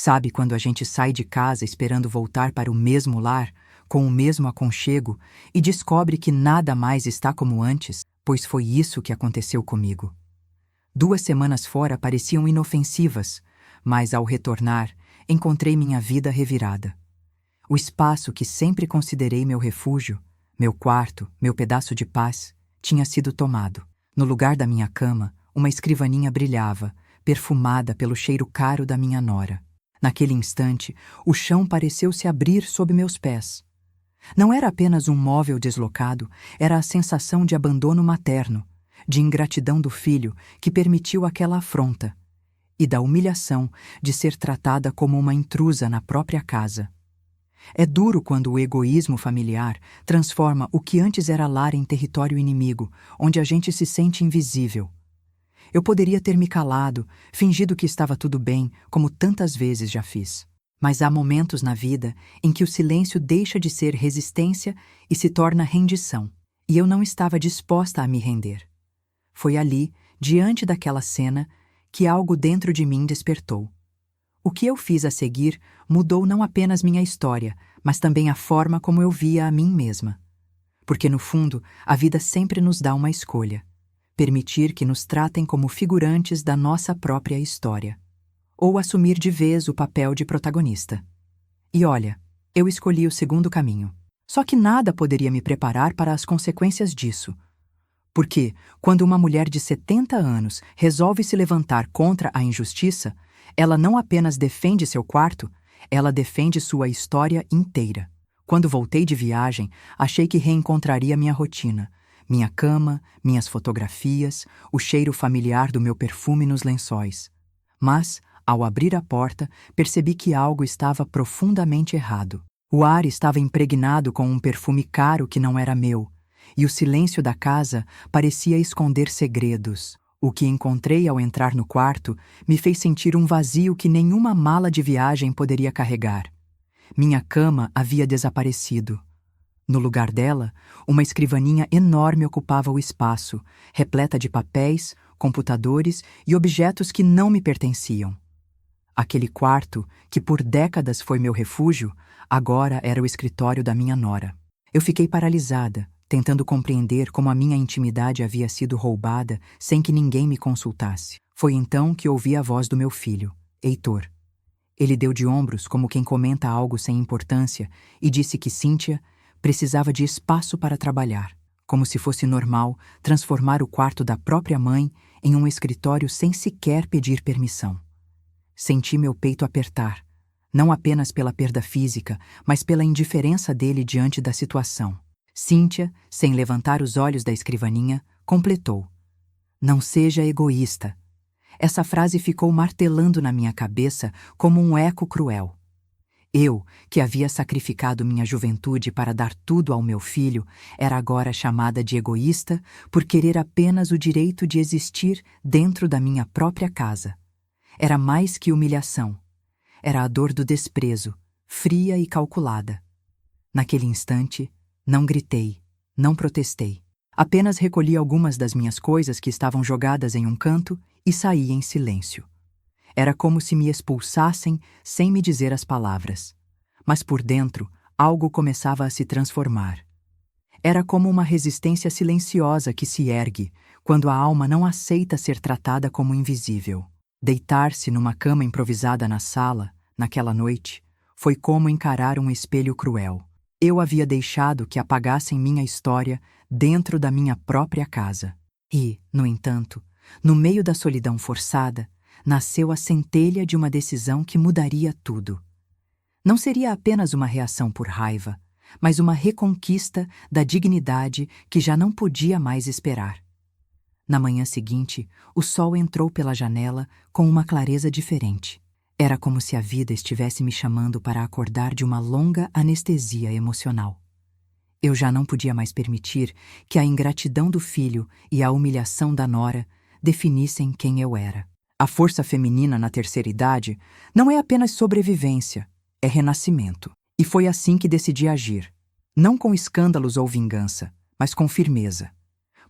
Sabe quando a gente sai de casa esperando voltar para o mesmo lar, com o mesmo aconchego, e descobre que nada mais está como antes? Pois foi isso que aconteceu comigo. 2 semanas fora pareciam inofensivas, mas ao retornar, encontrei minha vida revirada. O espaço que sempre considerei meu refúgio, meu quarto, meu pedaço de paz, tinha sido tomado. No lugar da minha cama, uma escrivaninha brilhava, perfumada pelo cheiro caro da minha nora. Naquele instante, o chão pareceu se abrir sob meus pés. Não era apenas um móvel deslocado, era a sensação de abandono materno, de ingratidão do filho que permitiu aquela afronta, e da humilhação de ser tratada como uma intrusa na própria casa. É duro quando o egoísmo familiar transforma o que antes era lar em território inimigo, onde a gente se sente invisível. Eu poderia ter me calado, fingido que estava tudo bem, como tantas vezes já fiz. Mas há momentos na vida em que o silêncio deixa de ser resistência e se torna rendição. E eu não estava disposta a me render. Foi ali, diante daquela cena, que algo dentro de mim despertou. O que eu fiz a seguir mudou não apenas minha história, mas também a forma como eu via a mim mesma. Porque, no fundo, a vida sempre nos dá uma escolha: permitir que nos tratem como figurantes da nossa própria história, ou assumir de vez o papel de protagonista. E olha, eu escolhi o segundo caminho. Só que nada poderia me preparar para as consequências disso. Porque, quando uma mulher de 70 anos resolve se levantar contra a injustiça, ela não apenas defende seu quarto, ela defende sua história inteira. Quando voltei de viagem, achei que reencontraria minha rotina, minha cama, minhas fotografias, o cheiro familiar do meu perfume nos lençóis. Mas, ao abrir a porta, percebi que algo estava profundamente errado. O ar estava impregnado com um perfume caro que não era meu, e o silêncio da casa parecia esconder segredos. O que encontrei ao entrar no quarto me fez sentir um vazio que nenhuma mala de viagem poderia carregar. Minha cama havia desaparecido. No lugar dela, uma escrivaninha enorme ocupava o espaço, repleta de papéis, computadores e objetos que não me pertenciam. Aquele quarto, que por décadas foi meu refúgio, agora era o escritório da minha nora. Eu fiquei paralisada, tentando compreender como a minha intimidade havia sido roubada sem que ninguém me consultasse. Foi então que ouvi a voz do meu filho, Heitor. Ele deu de ombros como quem comenta algo sem importância e disse que Cíntia precisava de espaço para trabalhar, como se fosse normal transformar o quarto da própria mãe em um escritório sem sequer pedir permissão. Senti meu peito apertar, não apenas pela perda física, mas pela indiferença dele diante da situação. Cíntia, sem levantar os olhos da escrivaninha, completou: "Não seja egoísta." Essa frase ficou martelando na minha cabeça como um eco cruel. Eu, que havia sacrificado minha juventude para dar tudo ao meu filho, era agora chamada de egoísta por querer apenas o direito de existir dentro da minha própria casa. Era mais que humilhação. Era a dor do desprezo, fria e calculada. Naquele instante, não gritei, não protestei. Apenas recolhi algumas das minhas coisas que estavam jogadas em um canto e saí em silêncio. Era como se me expulsassem sem me dizer as palavras. Mas por dentro, algo começava a se transformar. Era como uma resistência silenciosa que se ergue quando a alma não aceita ser tratada como invisível. Deitar-se numa cama improvisada na sala, naquela noite, foi como encarar um espelho cruel. Eu havia deixado que apagassem minha história dentro da minha própria casa. E, no entanto, no meio da solidão forçada, nasceu a centelha de uma decisão que mudaria tudo. Não seria apenas uma reação por raiva, mas uma reconquista da dignidade que já não podia mais esperar. Na manhã seguinte, o sol entrou pela janela com uma clareza diferente. Era como se a vida estivesse me chamando para acordar de uma longa anestesia emocional. Eu já não podia mais permitir que a ingratidão do filho e a humilhação da nora definissem quem eu era. A força feminina na terceira idade não é apenas sobrevivência, é renascimento. E foi assim que decidi agir, não com escândalos ou vingança, mas com firmeza.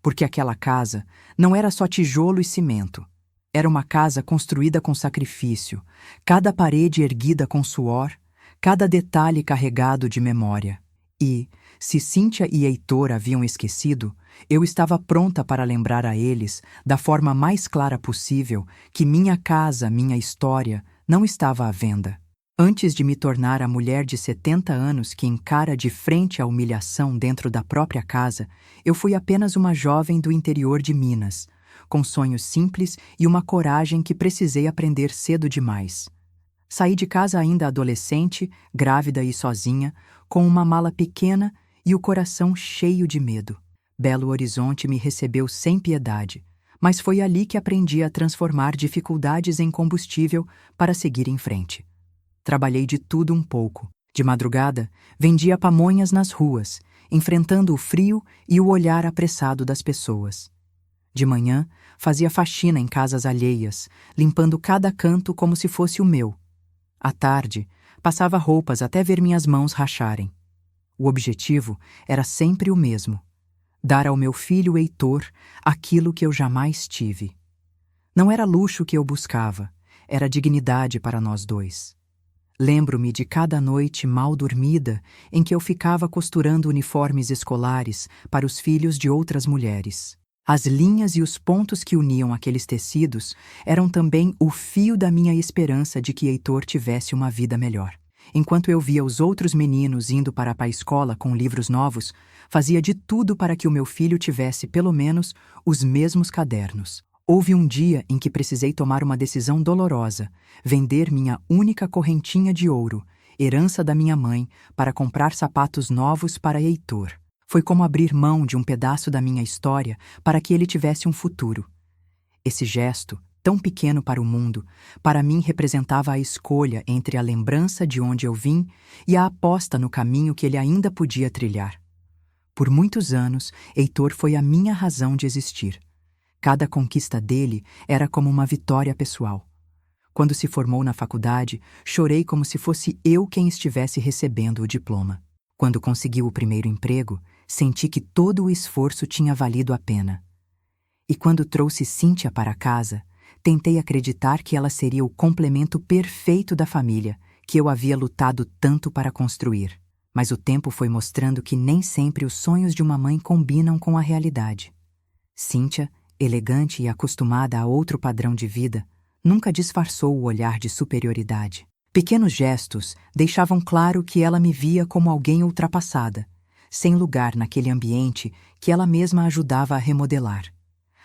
Porque aquela casa não era só tijolo e cimento, Era uma casa construída com sacrifício, cada parede erguida com suor, cada detalhe carregado de memória. E, se Cíntia e Heitor haviam esquecido, eu estava pronta para lembrar a eles, da forma mais clara possível, que minha casa, minha história, não estava à venda. Antes de me tornar a mulher de 70 anos que encara de frente a humilhação dentro da própria casa, eu fui apenas uma jovem do interior de Minas, com sonhos simples e uma coragem que precisei aprender cedo demais. Saí de casa ainda adolescente, grávida e sozinha, com uma mala pequena e o coração cheio de medo. Belo Horizonte me recebeu sem piedade, mas foi ali que aprendi a transformar dificuldades em combustível para seguir em frente. Trabalhei de tudo um pouco. De madrugada, vendia pamonhas nas ruas, enfrentando o frio e o olhar apressado das pessoas. De manhã, fazia faxina em casas alheias, limpando cada canto como se fosse o meu. À tarde, passava roupas até ver minhas mãos racharem. O objetivo era sempre o mesmo: dar ao meu filho Heitor aquilo que eu jamais tive. Não era luxo que eu buscava, era dignidade para nós dois. Lembro-me de cada noite mal dormida em que eu ficava costurando uniformes escolares para os filhos de outras mulheres. As linhas e os pontos que uniam aqueles tecidos eram também o fio da minha esperança de que Heitor tivesse uma vida melhor. Enquanto eu via os outros meninos indo para a escola com livros novos, fazia de tudo para que o meu filho tivesse, pelo menos, os mesmos cadernos. Houve um dia em que precisei tomar uma decisão dolorosa: vender minha única correntinha de ouro, herança da minha mãe, para comprar sapatos novos para Heitor. Foi como abrir mão de um pedaço da minha história para que ele tivesse um futuro. Esse gesto, tão pequeno para o mundo, para mim representava a escolha entre a lembrança de onde eu vim e a aposta no caminho que ele ainda podia trilhar. Por muitos anos, Heitor foi a minha razão de existir. Cada conquista dele era como uma vitória pessoal. Quando se formou na faculdade, chorei como se fosse eu quem estivesse recebendo o diploma. Quando conseguiu o primeiro emprego, senti que todo o esforço tinha valido a pena. E quando trouxe Cíntia para casa, tentei acreditar que ela seria o complemento perfeito da família que eu havia lutado tanto para construir. Mas o tempo foi mostrando que nem sempre os sonhos de uma mãe combinam com a realidade. Cíntia, elegante e acostumada a outro padrão de vida, nunca disfarçou o olhar de superioridade. Pequenos gestos deixavam claro que ela me via como alguém ultrapassada, sem lugar naquele ambiente que ela mesma ajudava a remodelar.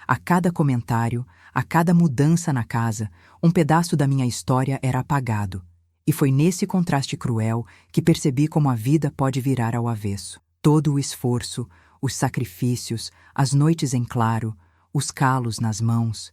A cada comentário, a cada mudança na casa, um pedaço da minha história era apagado, e foi nesse contraste cruel que percebi como a vida pode virar ao avesso. Todo o esforço, os sacrifícios, as noites em claro, os calos nas mãos,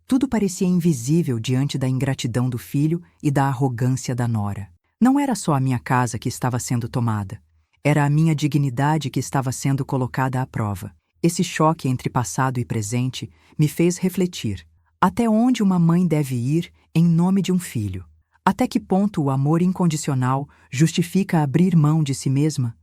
tudo parecia invisível diante da ingratidão do filho e da arrogância da nora. Não era só a minha casa que estava sendo tomada. Era a minha dignidade que estava sendo colocada à prova. Esse choque entre passado e presente me fez refletir. Até onde uma mãe deve ir em nome de um filho? Até que ponto o amor incondicional justifica abrir mão de si mesma?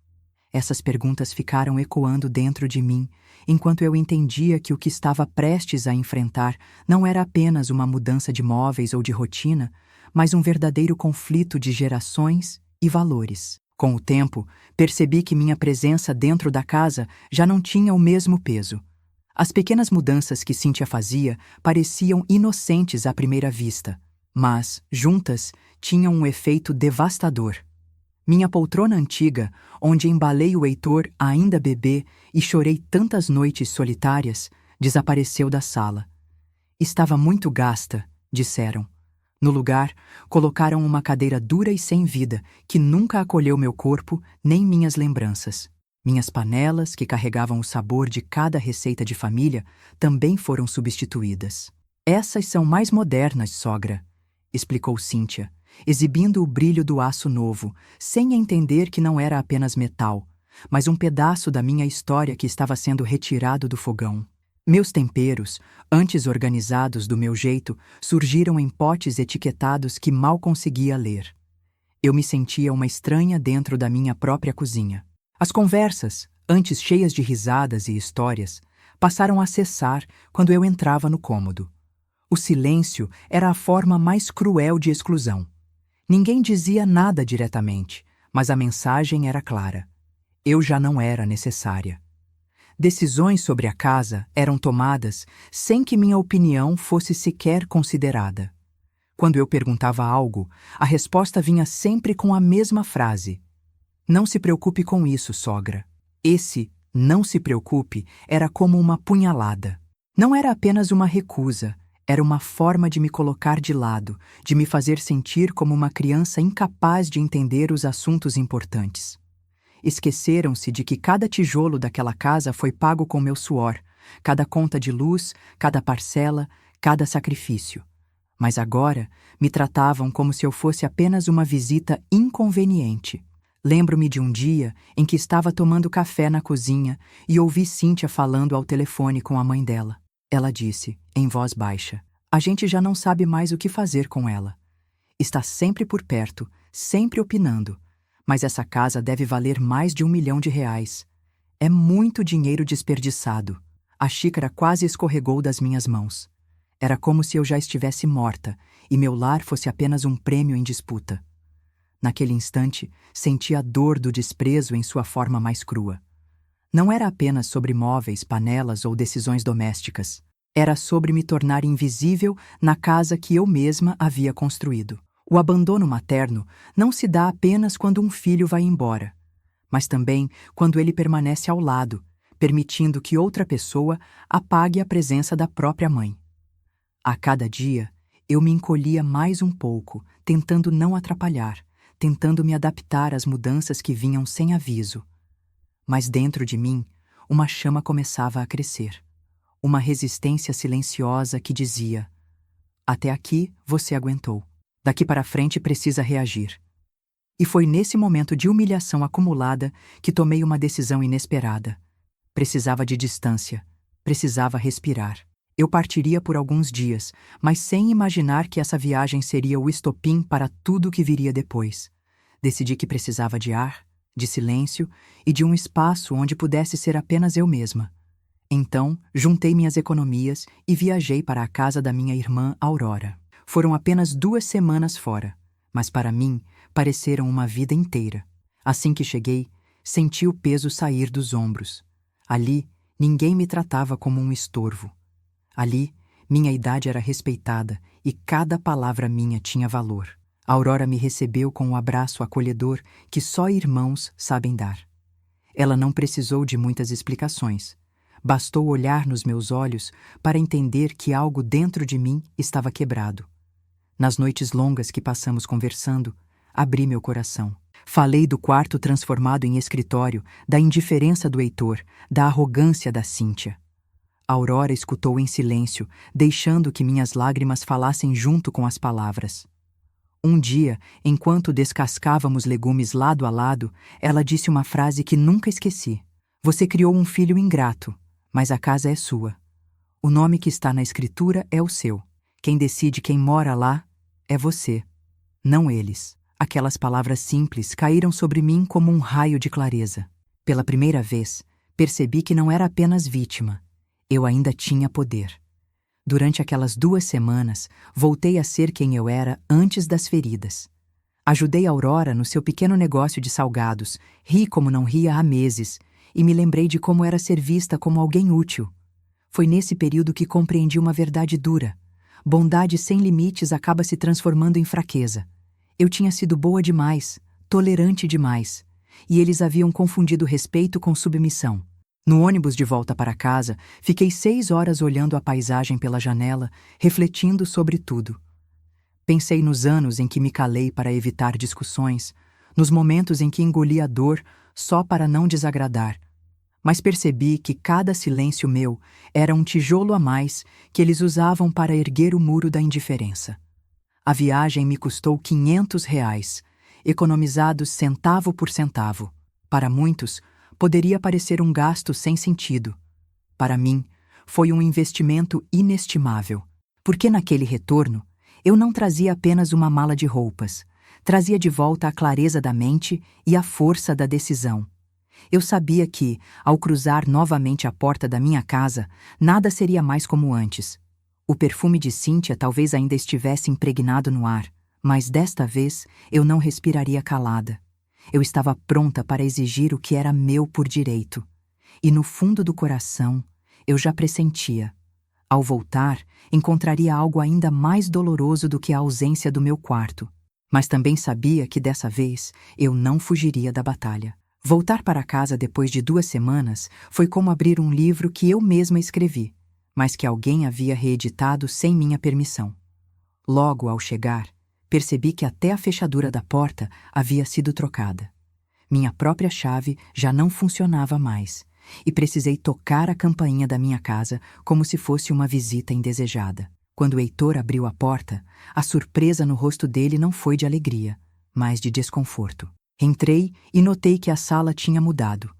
Essas perguntas ficaram ecoando dentro de mim, enquanto eu entendia que o que estava prestes a enfrentar não era apenas uma mudança de móveis ou de rotina, mas um verdadeiro conflito de gerações e valores. Com o tempo, percebi que minha presença dentro da casa já não tinha o mesmo peso. As pequenas mudanças que Cíntia fazia pareciam inocentes à primeira vista, mas, juntas, tinham um efeito devastador. Minha poltrona antiga, onde embalei o Heitor ainda bebê e chorei tantas noites solitárias, desapareceu da sala. Estava muito gasta, disseram. No lugar, colocaram uma cadeira dura e sem vida, que nunca acolheu meu corpo nem minhas lembranças. Minhas panelas, que carregavam o sabor de cada receita de família, também foram substituídas. Essas são mais modernas, sogra, explicou Cíntia, exibindo o brilho do aço novo, sem entender que não era apenas metal, mas um pedaço da minha história que estava sendo retirado do fogão. Meus temperos, antes organizados do meu jeito, surgiram em potes etiquetados que mal conseguia ler. Eu me sentia uma estranha dentro da minha própria cozinha. As conversas, antes cheias de risadas e histórias, passaram a cessar quando eu entrava no cômodo. O silêncio era a forma mais cruel de exclusão. Ninguém dizia nada diretamente, mas a mensagem era clara. Eu já não era necessária. Decisões sobre a casa eram tomadas sem que minha opinião fosse sequer considerada. Quando eu perguntava algo, a resposta vinha sempre com a mesma frase: "Não se preocupe com isso, sogra." Esse "não se preocupe" era como uma punhalada. Não era apenas uma recusa, era uma forma de me colocar de lado, de me fazer sentir como uma criança incapaz de entender os assuntos importantes. Esqueceram-se de que cada tijolo daquela casa foi pago com meu suor, cada conta de luz, cada parcela, cada sacrifício. Mas agora me tratavam como se eu fosse apenas uma visita inconveniente. Lembro-me de um dia em que estava tomando café na cozinha e ouvi Cíntia falando ao telefone com a mãe dela. Ela disse, em voz baixa: "A gente já não sabe mais o que fazer com ela. Está sempre por perto, sempre opinando. Mas essa casa deve valer mais de R$1 milhão. É muito dinheiro desperdiçado." A xícara quase escorregou das minhas mãos. Era como se eu já estivesse morta e meu lar fosse apenas um prêmio em disputa. Naquele instante, senti a dor do desprezo em sua forma mais crua. Não era apenas sobre móveis, panelas ou decisões domésticas. Era sobre me tornar invisível na casa que eu mesma havia construído. O abandono materno não se dá apenas quando um filho vai embora, mas também quando ele permanece ao lado, permitindo que outra pessoa apague a presença da própria mãe. A cada dia, eu me encolhia mais um pouco, tentando não atrapalhar, tentando me adaptar às mudanças que vinham sem aviso. Mas dentro de mim, uma chama começava a crescer. Uma resistência silenciosa que dizia: "Até aqui você aguentou. Daqui para frente precisa reagir." E foi nesse momento de humilhação acumulada que tomei uma decisão inesperada. Precisava de distância. Precisava respirar. Eu partiria por alguns dias, mas sem imaginar que essa viagem seria o estopim para tudo o que viria depois. Decidi que precisava de ar, de silêncio e de um espaço onde pudesse ser apenas eu mesma. Então, juntei minhas economias e viajei para a casa da minha irmã Aurora. Foram apenas 2 semanas fora, mas para mim pareceram uma vida inteira. Assim que cheguei, senti o peso sair dos ombros. Ali, ninguém me tratava como um estorvo. Ali, minha idade era respeitada e cada palavra minha tinha valor. A Aurora me recebeu com um abraço acolhedor que só irmãos sabem dar. Ela não precisou de muitas explicações. Bastou olhar nos meus olhos para entender que algo dentro de mim estava quebrado. Nas noites longas que passamos conversando, abri meu coração. Falei do quarto transformado em escritório, da indiferença do Heitor, da arrogância da Cíntia. A Aurora escutou em silêncio, deixando que minhas lágrimas falassem junto com as palavras. Um dia, enquanto descascávamos legumes lado a lado, ela disse uma frase que nunca esqueci. "Você criou um filho ingrato, mas a casa é sua. O nome que está na escritura é o seu. Quem decide quem mora lá é você, não eles." Aquelas palavras simples caíram sobre mim como um raio de clareza. Pela primeira vez, percebi que não era apenas vítima. Eu ainda tinha poder. Durante aquelas 2 semanas, voltei a ser quem eu era antes das feridas. Ajudei a Aurora no seu pequeno negócio de salgados, ri como não ria há meses, e me lembrei de como era ser vista como alguém útil. Foi nesse período que compreendi uma verdade dura. Bondade sem limites acaba se transformando em fraqueza. Eu tinha sido boa demais, tolerante demais, e eles haviam confundido respeito com submissão. No ônibus de volta para casa, fiquei 6 horas olhando a paisagem pela janela, refletindo sobre tudo. Pensei nos anos em que me calei para evitar discussões, nos momentos em que engoli a dor só para não desagradar. Mas percebi que cada silêncio meu era um tijolo a mais que eles usavam para erguer o muro da indiferença. A viagem me custou R$500, economizados centavo por centavo. Para muitos, poderia parecer um gasto sem sentido. Para mim, foi um investimento inestimável, porque naquele retorno, eu não trazia apenas uma mala de roupas, trazia de volta a clareza da mente e a força da decisão. Eu sabia que, ao cruzar novamente a porta da minha casa, nada seria mais como antes. O perfume de Cíntia talvez ainda estivesse impregnado no ar, mas desta vez eu não respiraria calada. Eu estava pronta para exigir o que era meu por direito. E no fundo do coração, eu já pressentia. Ao voltar, encontraria algo ainda mais doloroso do que a ausência do meu quarto. Mas também sabia que dessa vez eu não fugiria da batalha. Voltar para casa depois de 2 semanas foi como abrir um livro que eu mesma escrevi, mas que alguém havia reeditado sem minha permissão. Logo ao chegar, percebi que até a fechadura da porta havia sido trocada. Minha própria chave já não funcionava mais, e precisei tocar a campainha da minha casa como se fosse uma visita indesejada. Quando Heitor abriu a porta, a surpresa no rosto dele não foi de alegria, mas de desconforto. Entrei e notei que a sala tinha mudado.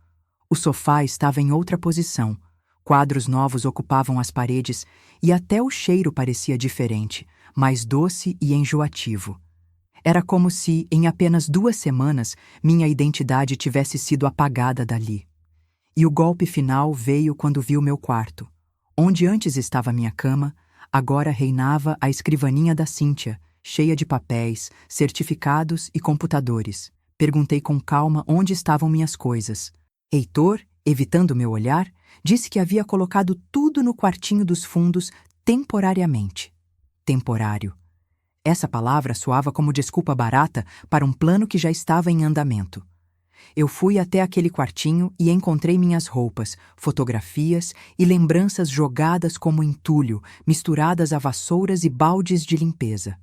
O sofá estava em outra posição, quadros novos ocupavam as paredes e até o cheiro parecia diferente, mais doce e enjoativo. Era como se, em apenas 2 semanas, minha identidade tivesse sido apagada dali. E o golpe final veio quando vi o meu quarto. Onde antes estava minha cama, agora reinava a escrivaninha da Cíntia, cheia de papéis, certificados e computadores. Perguntei com calma onde estavam minhas coisas. Heitor, evitando meu olhar, disse que havia colocado tudo no quartinho dos fundos temporariamente. Temporário. Essa palavra soava como desculpa barata para um plano que já estava em andamento. Eu fui até aquele quartinho e encontrei minhas roupas, fotografias e lembranças jogadas como entulho, misturadas a vassouras e baldes de limpeza.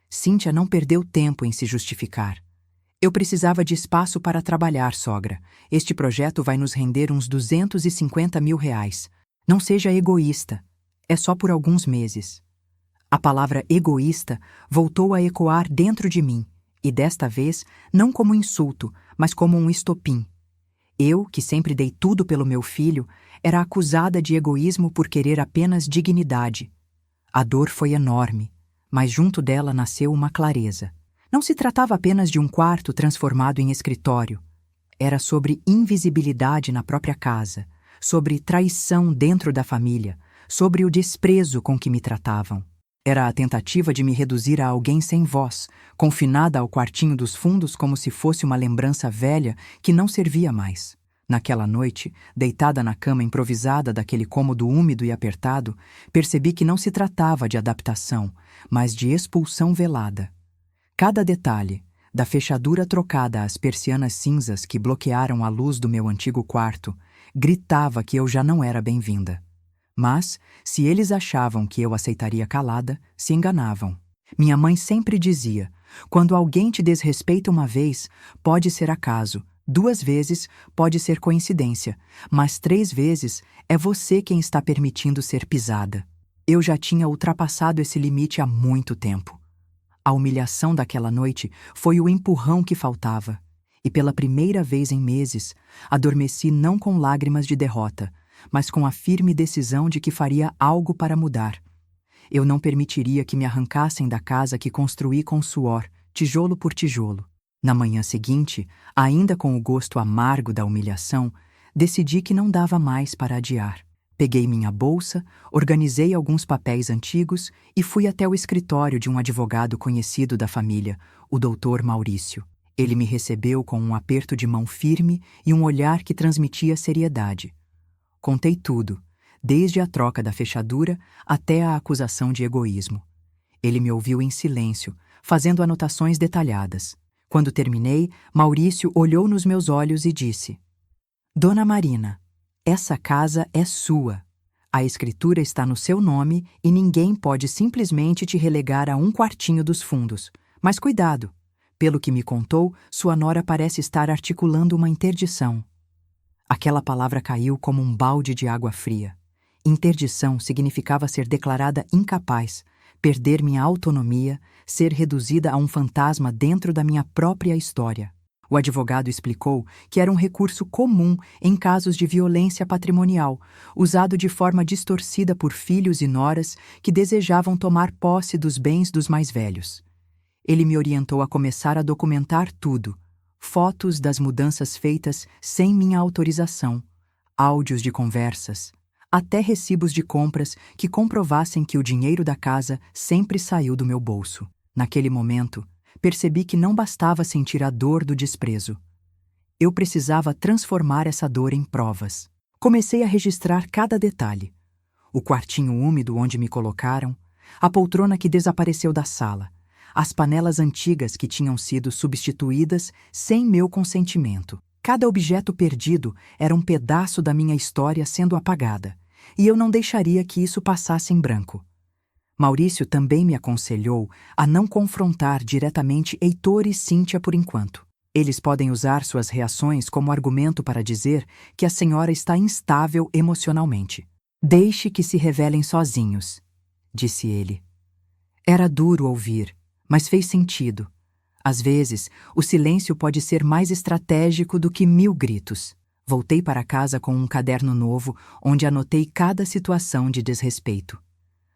Cíntia não perdeu tempo em se justificar. Eu precisava de espaço para trabalhar, sogra. Este projeto vai nos render uns 250 mil reais. Não seja egoísta. É só por alguns meses. A palavra egoísta voltou a ecoar dentro de mim, e desta vez não como insulto, mas como um estopim. Eu, que sempre dei tudo pelo meu filho, era acusada de egoísmo por querer apenas dignidade. A dor foi enorme, mas junto dela nasceu uma clareza. Não se tratava apenas de um quarto transformado em escritório. Era sobre invisibilidade na própria casa, sobre traição dentro da família, sobre o desprezo com que me tratavam. Era a tentativa de me reduzir a alguém sem voz, confinada ao quartinho dos fundos como se fosse uma lembrança velha que não servia mais. Naquela noite, deitada na cama improvisada daquele cômodo úmido e apertado, percebi que não se tratava de adaptação, mas de expulsão velada. Cada detalhe, da fechadura trocada às persianas cinzas que bloquearam a luz do meu antigo quarto, gritava que eu já não era bem-vinda. Mas, se eles achavam que eu aceitaria calada, se enganavam. Minha mãe sempre dizia: quando alguém te desrespeita uma vez, pode ser acaso, 2 vezes pode ser coincidência, mas 3 vezes é você quem está permitindo ser pisada. Eu já tinha ultrapassado esse limite há muito tempo. A humilhação daquela noite foi o empurrão que faltava, e pela primeira vez em meses, adormeci não com lágrimas de derrota, mas com a firme decisão de que faria algo para mudar. Eu não permitiria que me arrancassem da casa que construí com suor, tijolo por tijolo. Na manhã seguinte, ainda com o gosto amargo da humilhação, decidi que não dava mais para adiar. Peguei minha bolsa, organizei alguns papéis antigos e fui até o escritório de um advogado conhecido da família, o Dr. Maurício. Ele me recebeu com um aperto de mão firme e um olhar que transmitia seriedade. Contei tudo, desde a troca da fechadura até a acusação de egoísmo. Ele me ouviu em silêncio, fazendo anotações detalhadas. Quando terminei, Maurício olhou nos meus olhos e disse: Dona Marina, essa casa é sua. A escritura está no seu nome e ninguém pode simplesmente te relegar a um quartinho dos fundos. Mas cuidado! Pelo que me contou, sua nora parece estar articulando uma interdição. Aquela palavra caiu como um balde de água fria. Interdição significava ser declarada incapaz, perder minha autonomia, ser reduzida a um fantasma dentro da minha própria história. O advogado explicou que era um recurso comum em casos de violência patrimonial, usado de forma distorcida por filhos e noras que desejavam tomar posse dos bens dos mais velhos. Ele me orientou a começar a documentar tudo: fotos das mudanças feitas sem minha autorização, áudios de conversas, até recibos de compras que comprovassem que o dinheiro da casa sempre saiu do meu bolso. Naquele momento, percebi que não bastava sentir a dor do desprezo. Eu precisava transformar essa dor em provas. Comecei a registrar cada detalhe. O quartinho úmido onde me colocaram, a poltrona que desapareceu da sala, as panelas antigas que tinham sido substituídas sem meu consentimento. Cada objeto perdido era um pedaço da minha história sendo apagada, e eu não deixaria que isso passasse em branco. Maurício também me aconselhou a não confrontar diretamente Heitor e Cíntia por enquanto. Eles podem usar suas reações como argumento para dizer que a senhora está instável emocionalmente. Deixe que se revelem sozinhos, disse ele. Era duro ouvir, mas fez sentido. Às vezes, o silêncio pode ser mais estratégico do que 1000 gritos. Voltei para casa com um caderno novo, onde anotei cada situação de desrespeito.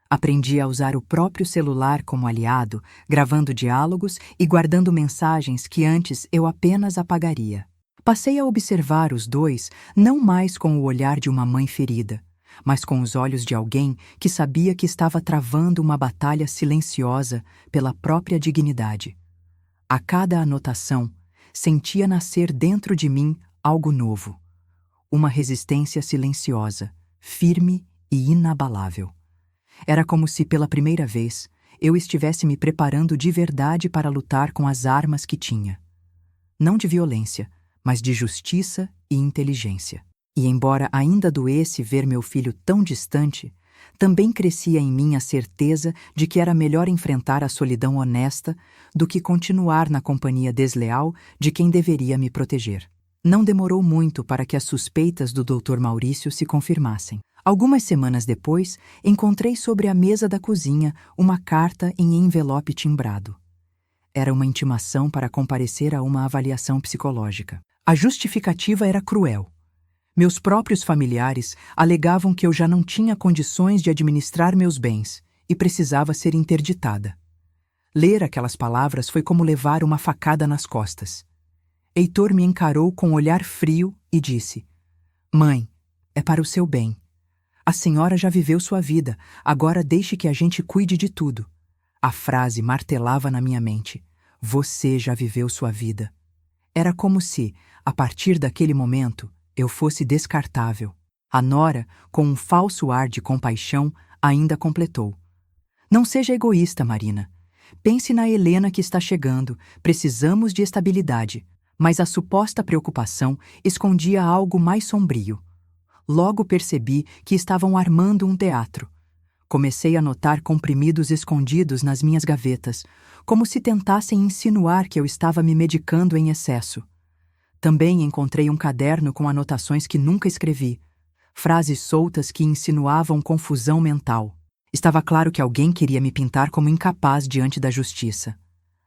Aprendi a usar o próprio celular como aliado, gravando diálogos e guardando mensagens que antes eu apenas apagaria. Passei a observar os dois não mais com o olhar de uma mãe ferida, mas com os olhos de alguém que sabia que estava travando uma batalha silenciosa pela própria dignidade. A cada anotação, sentia nascer dentro de mim algo novo. Uma resistência silenciosa, firme e inabalável. Era como se, pela primeira vez, eu estivesse me preparando de verdade para lutar com as armas que tinha. Não de violência, mas de justiça e inteligência. E embora ainda doesse ver meu filho tão distante, também crescia em mim a certeza de que era melhor enfrentar a solidão honesta do que continuar na companhia desleal de quem deveria me proteger. Não demorou muito para que as suspeitas do Dr. Maurício se confirmassem. Algumas semanas depois, encontrei sobre a mesa da cozinha uma carta em envelope timbrado. Era uma intimação para comparecer a uma avaliação psicológica. A justificativa era cruel. Meus próprios familiares alegavam que eu já não tinha condições de administrar meus bens e precisava ser interditada. Ler aquelas palavras foi como levar uma facada nas costas. Heitor me encarou com um olhar frio e disse: "Mãe, é para o seu bem. A senhora já viveu sua vida, agora deixe que a gente cuide de tudo." A frase martelava na minha mente. Você já viveu sua vida. Era como se, a partir daquele momento, eu fosse descartável. A nora, com um falso ar de compaixão, ainda completou: "Não seja egoísta, Marina. Pense na Helena que está chegando. Precisamos de estabilidade." Mas a suposta preocupação escondia algo mais sombrio. Logo percebi que estavam armando um teatro. Comecei a notar comprimidos escondidos nas minhas gavetas, como se tentassem insinuar que eu estava me medicando em excesso. Também encontrei um caderno com anotações que nunca escrevi, frases soltas que insinuavam confusão mental. Estava claro que alguém queria me pintar como incapaz diante da justiça.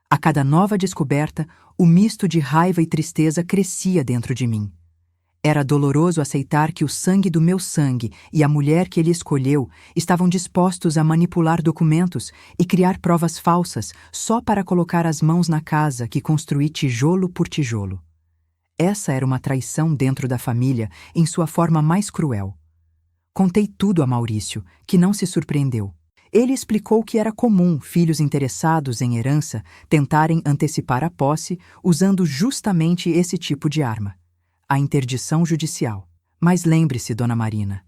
A cada nova descoberta, o misto de raiva e tristeza crescia dentro de mim. Era doloroso aceitar que o sangue do meu sangue e a mulher que ele escolheu estavam dispostos a manipular documentos e criar provas falsas só para colocar as mãos na casa que construí tijolo por tijolo. Essa era uma traição dentro da família em sua forma mais cruel. Contei tudo a Maurício, que não se surpreendeu. Ele explicou que era comum filhos interessados em herança tentarem antecipar a posse usando justamente esse tipo de arma: a interdição judicial. Mas lembre-se, Dona Marina,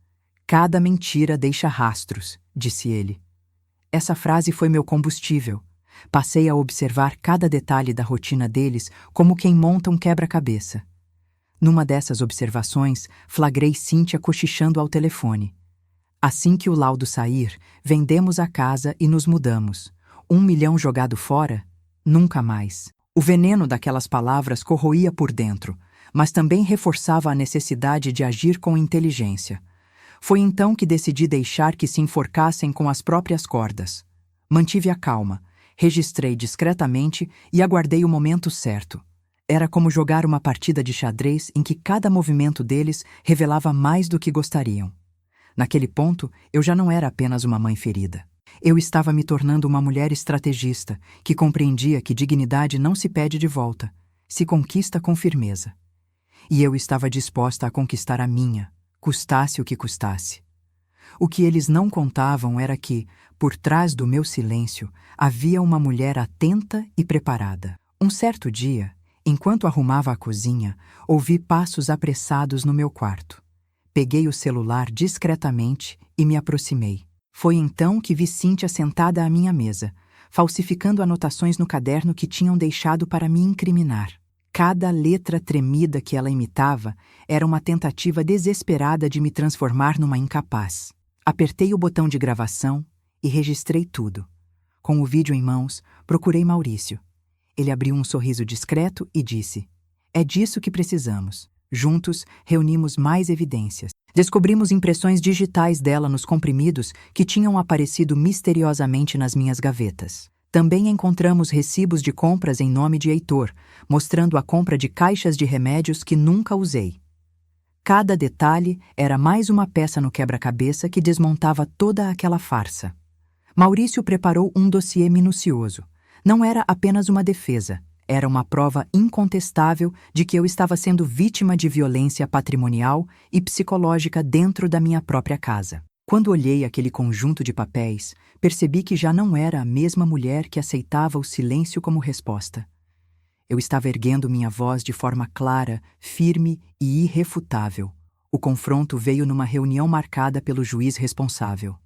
cada mentira deixa rastros, disse ele. Essa frase foi meu combustível. Passei a observar cada detalhe da rotina deles como quem monta um quebra-cabeça. Numa dessas observações, flagrei Cíntia cochichando ao telefone. Assim que o laudo sair, vendemos a casa e nos mudamos. 1 milhão jogado fora? Nunca mais. O veneno daquelas palavras corroía por dentro, mas também reforçava a necessidade de agir com inteligência. Foi então que decidi deixar que se enforcassem com as próprias cordas. Mantive a calma, registrei discretamente e aguardei o momento certo. Era como jogar uma partida de xadrez em que cada movimento deles revelava mais do que gostariam. Naquele ponto, eu já não era apenas uma mãe ferida. Eu estava me tornando uma mulher estrategista que compreendia que dignidade não se pede de volta, se conquista com firmeza. E eu estava disposta a conquistar a minha, custasse o que custasse. O que eles não contavam era que, por trás do meu silêncio, havia uma mulher atenta e preparada. Um certo dia, enquanto arrumava a cozinha, ouvi passos apressados no meu quarto. Peguei o celular discretamente e me aproximei. Foi então que vi Cíntia sentada à minha mesa, falsificando anotações no caderno que tinham deixado para me incriminar. Cada letra tremida que ela imitava era uma tentativa desesperada de me transformar numa incapaz. Apertei o botão de gravação e registrei tudo. Com o vídeo em mãos, procurei Maurício. Ele abriu um sorriso discreto e disse: "É disso que precisamos." Juntos, reunimos mais evidências. Descobrimos impressões digitais dela nos comprimidos que tinham aparecido misteriosamente nas minhas gavetas. Também encontramos recibos de compras em nome de Heitor, mostrando a compra de caixas de remédios que nunca usei. Cada detalhe era mais uma peça no quebra-cabeça que desmontava toda aquela farsa. Maurício preparou um dossiê minucioso. Não era apenas uma defesa, era uma prova incontestável de que eu estava sendo vítima de violência patrimonial e psicológica dentro da minha própria casa. Quando olhei aquele conjunto de papéis, percebi que já não era a mesma mulher que aceitava o silêncio como resposta. Eu estava erguendo minha voz de forma clara, firme e irrefutável. O confronto veio numa reunião marcada pelo juiz responsável.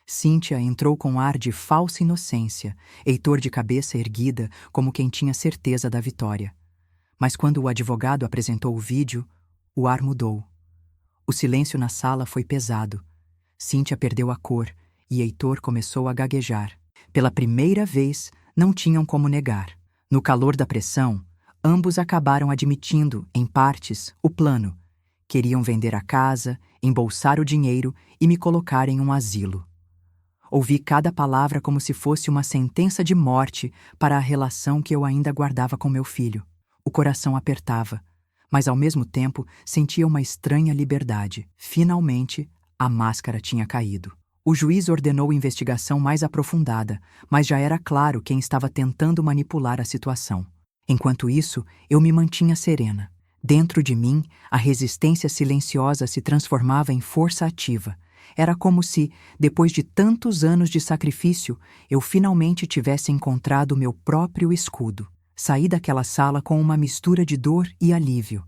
Cíntia entrou com ar de falsa inocência, Heitor de cabeça erguida, como quem tinha certeza da vitória. Mas quando o advogado apresentou o vídeo, o ar mudou. O silêncio na sala foi pesado. Cíntia perdeu a cor e Heitor começou a gaguejar. Pela primeira vez, não tinham como negar. No calor da pressão, ambos acabaram admitindo, em partes, o plano. Queriam vender a casa, embolsar o dinheiro e me colocar em um asilo. Ouvi cada palavra como se fosse uma sentença de morte para a relação que eu ainda guardava com meu filho. O coração apertava, mas ao mesmo tempo sentia uma estranha liberdade. Finalmente, a máscara tinha caído. O juiz ordenou investigação mais aprofundada, mas já era claro quem estava tentando manipular a situação. Enquanto isso, eu me mantinha serena. Dentro de mim, a resistência silenciosa se transformava em força ativa. Era como se, depois de tantos anos de sacrifício, eu finalmente tivesse encontrado meu próprio escudo. Saí daquela sala com uma mistura de dor e alívio.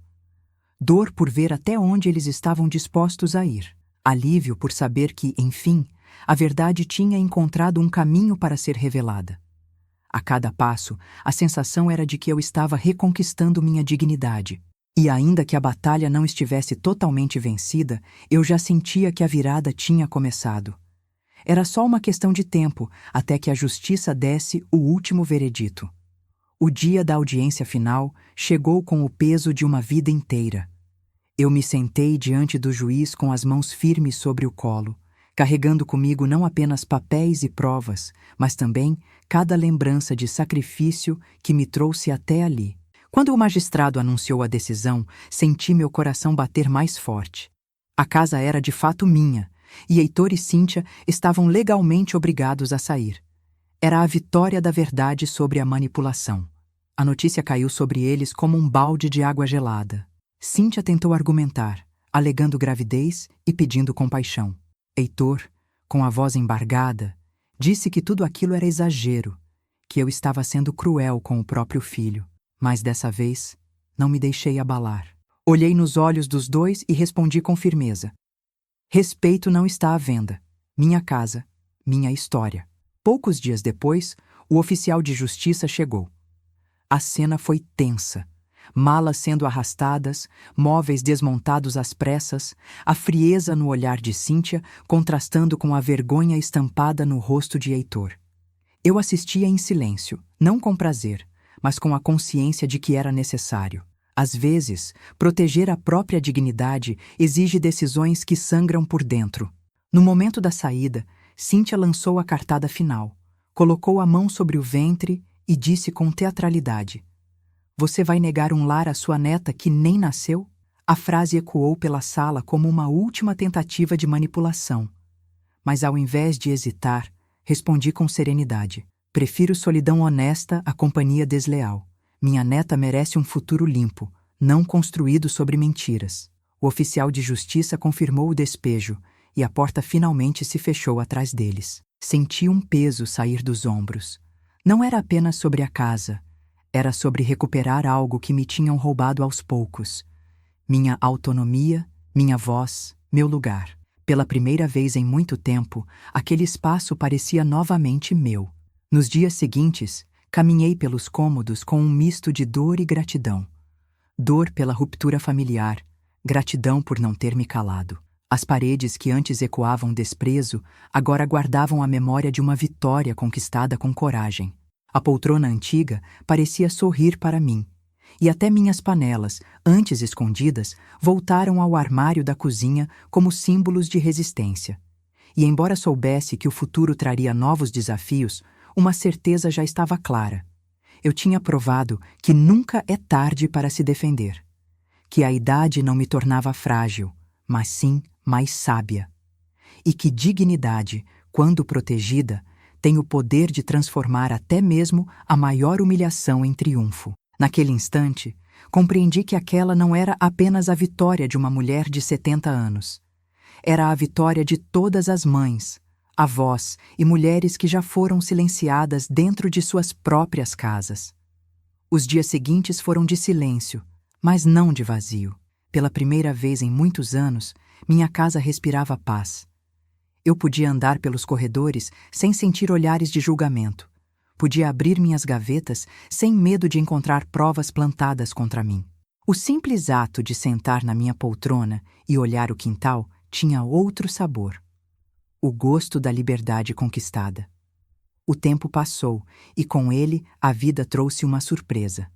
Dor por ver até onde eles estavam dispostos a ir. Alívio por saber que, enfim, a verdade tinha encontrado um caminho para ser revelada. A cada passo, a sensação era de que eu estava reconquistando minha dignidade. E ainda que a batalha não estivesse totalmente vencida, eu já sentia que a virada tinha começado. Era só uma questão de tempo até que a justiça desse o último veredito. O dia da audiência final chegou com o peso de uma vida inteira. Eu me sentei diante do juiz com as mãos firmes sobre o colo, carregando comigo não apenas papéis e provas, mas também cada lembrança de sacrifício que me trouxe até ali. Quando o magistrado anunciou a decisão, senti meu coração bater mais forte. A casa era de fato minha, e Heitor e Cíntia estavam legalmente obrigados a sair. Era a vitória da verdade sobre a manipulação. A notícia caiu sobre eles como um balde de água gelada. Cíntia tentou argumentar, alegando gravidez e pedindo compaixão. Heitor, com a voz embargada, disse que tudo aquilo era exagero, que eu estava sendo cruel com o próprio filho. Mas dessa vez, não me deixei abalar. Olhei nos olhos dos dois e respondi com firmeza. Respeito não está à venda. Minha casa, minha história. Poucos dias depois, o oficial de justiça chegou. A cena foi tensa. Malas sendo arrastadas, móveis desmontados às pressas, a frieza no olhar de Cíntia contrastando com a vergonha estampada no rosto de Heitor. Eu assistia em silêncio, não com prazer, mas com a consciência de que era necessário. Às vezes, proteger a própria dignidade exige decisões que sangram por dentro. No momento da saída, Cíntia lançou a cartada final, colocou a mão sobre o ventre e disse com teatralidade: "Você vai negar um lar à sua neta que nem nasceu?" A frase ecoou pela sala como uma última tentativa de manipulação. Mas ao invés de hesitar, respondi com serenidade: "Prefiro solidão honesta à companhia desleal. Minha neta merece um futuro limpo, não construído sobre mentiras." O oficial de justiça confirmou o despejo, e a porta finalmente se fechou atrás deles. Senti um peso sair dos ombros. Não era apenas sobre a casa, era sobre recuperar algo que me tinham roubado aos poucos. Minha autonomia, minha voz, meu lugar. Pela primeira vez em muito tempo, aquele espaço parecia novamente meu. Nos dias seguintes, caminhei pelos cômodos com um misto de dor e gratidão. Dor pela ruptura familiar, gratidão por não ter me calado. As paredes que antes ecoavam desprezo, agora guardavam a memória de uma vitória conquistada com coragem. A poltrona antiga parecia sorrir para mim, e até minhas panelas, antes escondidas, voltaram ao armário da cozinha como símbolos de resistência. E embora soubesse que o futuro traria novos desafios, uma certeza já estava clara. Eu tinha provado que nunca é tarde para se defender. Que a idade não me tornava frágil, mas sim mais sábia. E que dignidade, quando protegida, tem o poder de transformar até mesmo a maior humilhação em triunfo. Naquele instante, compreendi que aquela não era apenas a vitória de uma mulher de 70 anos. Era a vitória de todas as mães, avós e mulheres que já foram silenciadas dentro de suas próprias casas. Os dias seguintes foram de silêncio, mas não de vazio. Pela primeira vez em muitos anos, minha casa respirava paz. Eu podia andar pelos corredores sem sentir olhares de julgamento. Podia abrir minhas gavetas sem medo de encontrar provas plantadas contra mim. O simples ato de sentar na minha poltrona e olhar o quintal tinha outro sabor. O gosto da liberdade conquistada. O tempo passou e com ele a vida trouxe uma surpresa.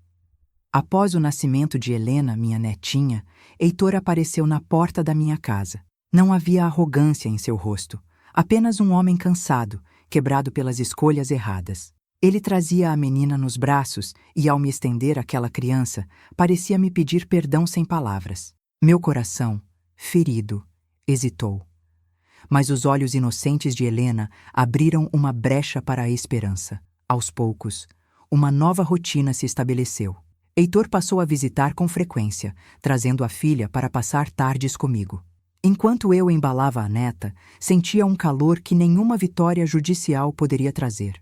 Após o nascimento de Helena, minha netinha, Heitor apareceu na porta da minha casa. Não havia arrogância em seu rosto, apenas um homem cansado, quebrado pelas escolhas erradas. Ele trazia a menina nos braços e, ao me estender àquela criança, parecia me pedir perdão sem palavras. Meu coração, ferido, hesitou. Mas os olhos inocentes de Helena abriram uma brecha para a esperança. Aos poucos, uma nova rotina se estabeleceu. Heitor passou a visitar com frequência, trazendo a filha para passar tardes comigo. Enquanto eu embalava a neta, sentia um calor que nenhuma vitória judicial poderia trazer.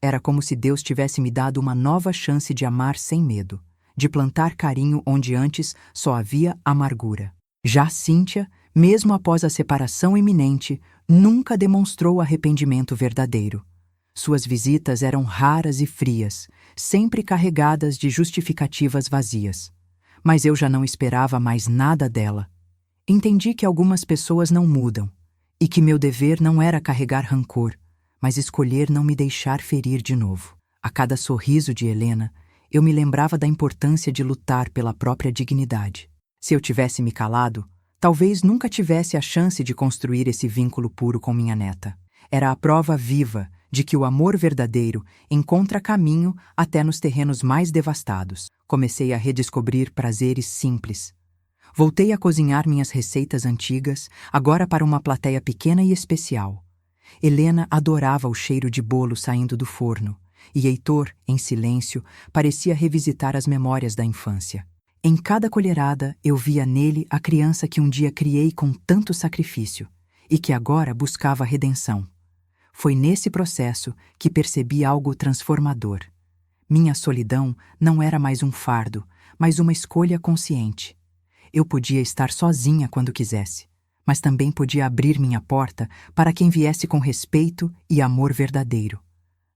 Era como se Deus tivesse me dado uma nova chance de amar sem medo, de plantar carinho onde antes só havia amargura. Já Cíntia, mesmo após a separação iminente, nunca demonstrou arrependimento verdadeiro. Suas visitas eram raras e frias, sempre carregadas de justificativas vazias. Mas eu já não esperava mais nada dela. Entendi que algumas pessoas não mudam, e que meu dever não era carregar rancor, mas escolher não me deixar ferir de novo. A cada sorriso de Helena, eu me lembrava da importância de lutar pela própria dignidade. Se eu tivesse me calado, talvez nunca tivesse a chance de construir esse vínculo puro com minha neta. Era a prova viva de que o amor verdadeiro encontra caminho até nos terrenos mais devastados. Comecei a redescobrir prazeres simples. Voltei a cozinhar minhas receitas antigas, agora para uma plateia pequena e especial. Helena adorava o cheiro de bolo saindo do forno, e Heitor, em silêncio, parecia revisitar as memórias da infância. Em cada colherada eu via nele a criança que um dia criei com tanto sacrifício, e que agora buscava redenção. Foi nesse processo que percebi algo transformador. Minha solidão não era mais um fardo, mas uma escolha consciente. Eu podia estar sozinha quando quisesse, mas também podia abrir minha porta para quem viesse com respeito e amor verdadeiro.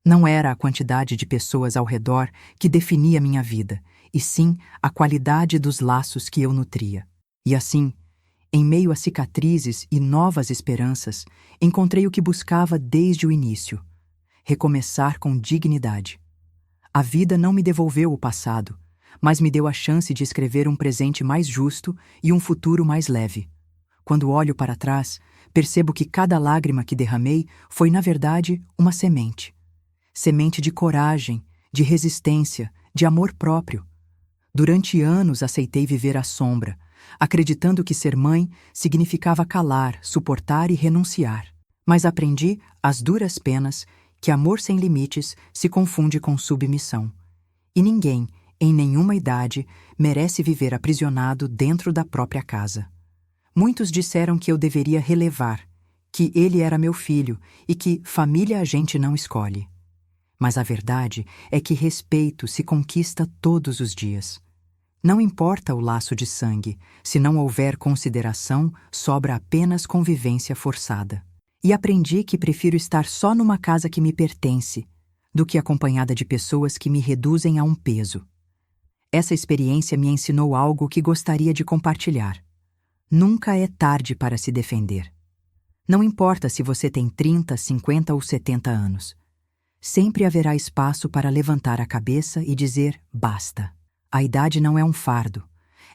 Não era a quantidade de pessoas ao redor que definia minha vida, e sim a qualidade dos laços que eu nutria. E assim, em meio a cicatrizes e novas esperanças, encontrei o que buscava desde o início: recomeçar com dignidade. A vida não me devolveu o passado, mas me deu a chance de escrever um presente mais justo e um futuro mais leve. Quando olho para trás, percebo que cada lágrima que derramei foi, na verdade, uma semente. Semente de coragem, de resistência, de amor próprio. Durante anos aceitei viver à sombra, acreditando que ser mãe significava calar, suportar e renunciar. Mas aprendi, às duras penas, que amor sem limites se confunde com submissão. E ninguém, em nenhuma idade, merece viver aprisionado dentro da própria casa. Muitos disseram que eu deveria relevar, que ele era meu filho e que família a gente não escolhe. Mas a verdade é que respeito se conquista todos os dias. Não importa o laço de sangue, se não houver consideração, sobra apenas convivência forçada. E aprendi que prefiro estar só numa casa que me pertence, do que acompanhada de pessoas que me reduzem a um peso. Essa experiência me ensinou algo que gostaria de compartilhar. Nunca é tarde para se defender. Não importa se você tem 30, 50 ou 70 anos. Sempre haverá espaço para levantar a cabeça e dizer basta. A idade não é um fardo,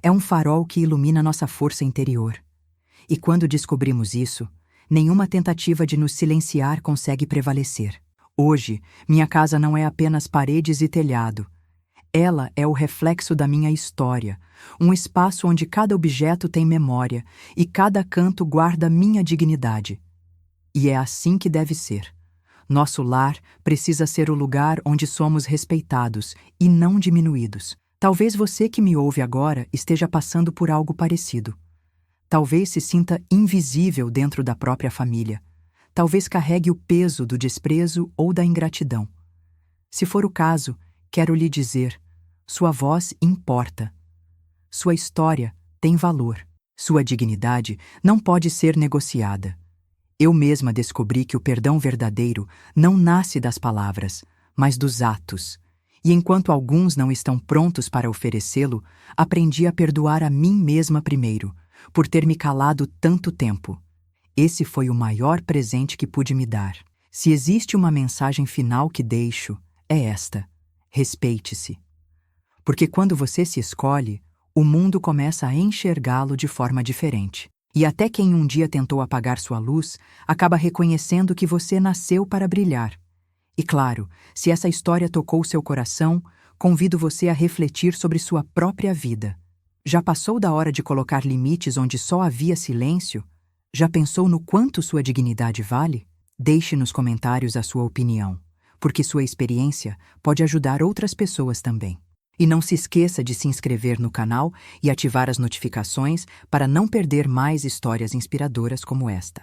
é um farol que ilumina nossa força interior. E quando descobrimos isso, nenhuma tentativa de nos silenciar consegue prevalecer. Hoje, minha casa não é apenas paredes e telhado. Ela é o reflexo da minha história, um espaço onde cada objeto tem memória e cada canto guarda minha dignidade. E é assim que deve ser. Nosso lar precisa ser o lugar onde somos respeitados e não diminuídos. Talvez você que me ouve agora esteja passando por algo parecido. Talvez se sinta invisível dentro da própria família. Talvez carregue o peso do desprezo ou da ingratidão. Se for o caso, quero lhe dizer: sua voz importa. Sua história tem valor. Sua dignidade não pode ser negociada. Eu mesma descobri que o perdão verdadeiro não nasce das palavras, mas dos atos. E enquanto alguns não estão prontos para oferecê-lo, aprendi a perdoar a mim mesma primeiro, por ter me calado tanto tempo. Esse foi o maior presente que pude me dar. Se existe uma mensagem final que deixo, é esta: respeite-se. Porque quando você se escolhe, o mundo começa a enxergá-lo de forma diferente. E até quem um dia tentou apagar sua luz, acaba reconhecendo que você nasceu para brilhar. E claro, se essa história tocou seu coração, convido você a refletir sobre sua própria vida. Já passou da hora de colocar limites onde só havia silêncio? Já pensou no quanto sua dignidade vale? Deixe nos comentários a sua opinião, porque sua experiência pode ajudar outras pessoas também. E não se esqueça de se inscrever no canal e ativar as notificações para não perder mais histórias inspiradoras como esta.